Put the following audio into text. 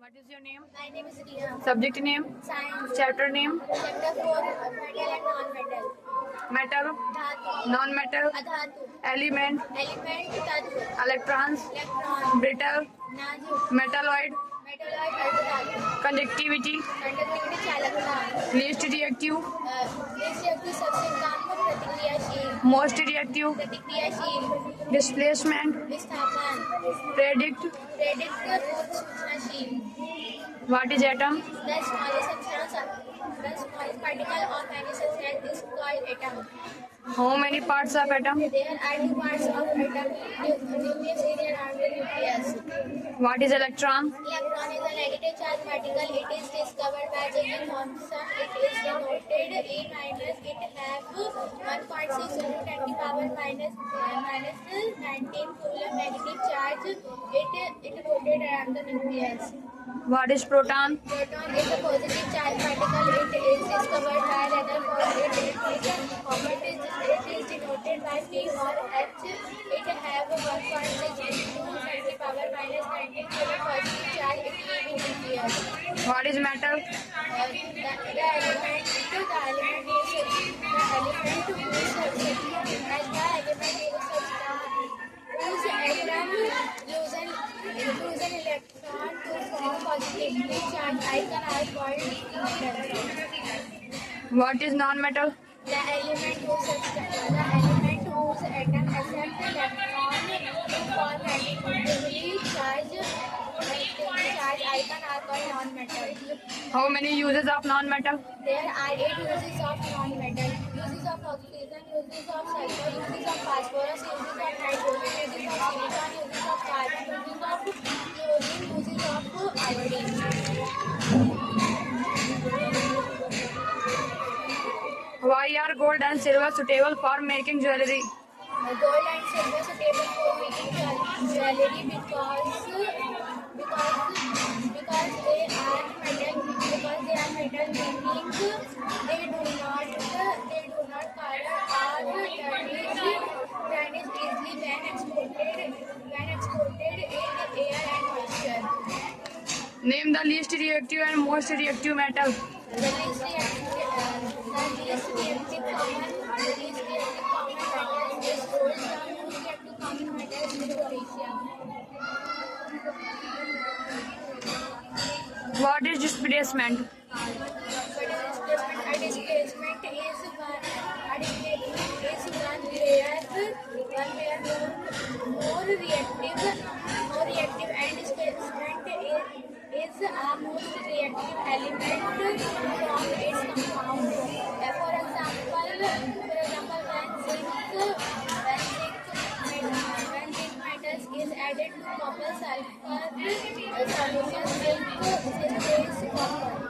What is your name? My name is Riya. Subject name? Science. Chapter name? Chapter 4, metal and non-metal. Metal? Dhatu. Non-metal? Adhatu. Element? Element. Tatu. Electrons? Electron. Brittle? Naju. Metalloid? Metalloid. Ardhatu. Conductivity? Conductivity चालकता. Least reactive? reactive सबसे कम प्रतिक्रियाशील. Most reactive? प्रतिक्रियाशील. Displacement? विस्थापन. Predict? Predict सूचनाशील. What is atom? The smallest particle of any substance is called atom. How many parts of atom? There are two parts of atom: nucleus area and the nucleus. What is electron? Electron is a negative charge particle. It is discovered by J.J. Thomson. It is denoted E minus. It have 1.6 into 10 to the power minus 19 coulomb negative charge. It rotated around the nucleus. What is proton? Proton is a positive charge particle. It is discovered by Rutherford. It is denoted by P or H. It have 1.6 into 10 to the power minus 19 positive charge. It is in nucleus. What is metal? The element whose atom use an electron to form positively charged icon are called metal. What is non-metal? The element whose atom accept electron to form negatively charged icon are called non-metal. How many uses of non-metal? There are 8 uses of non-metal. Uses of oxygen, uses of sulfur, uses of phosphorus, uses of nitrogen, uses of silicon, uses of carbon, uses of chlorine, uses of iodine. Why are gold and silver suitable for making jewelry? Gold and silver suitable for making jewelry because they are metal. Because they are metal, meaning they do not color or tarnish easily when exported in air and moisture. Name the least reactive and most reactive metal. The least reactive common metal is gold. The most reactive common metal is potassium. What is displacement? A displacement is more reactive and displacement is a most reactive element from its compound. For example, when zinc metals is added to copper sulfur solution, zinc is copper.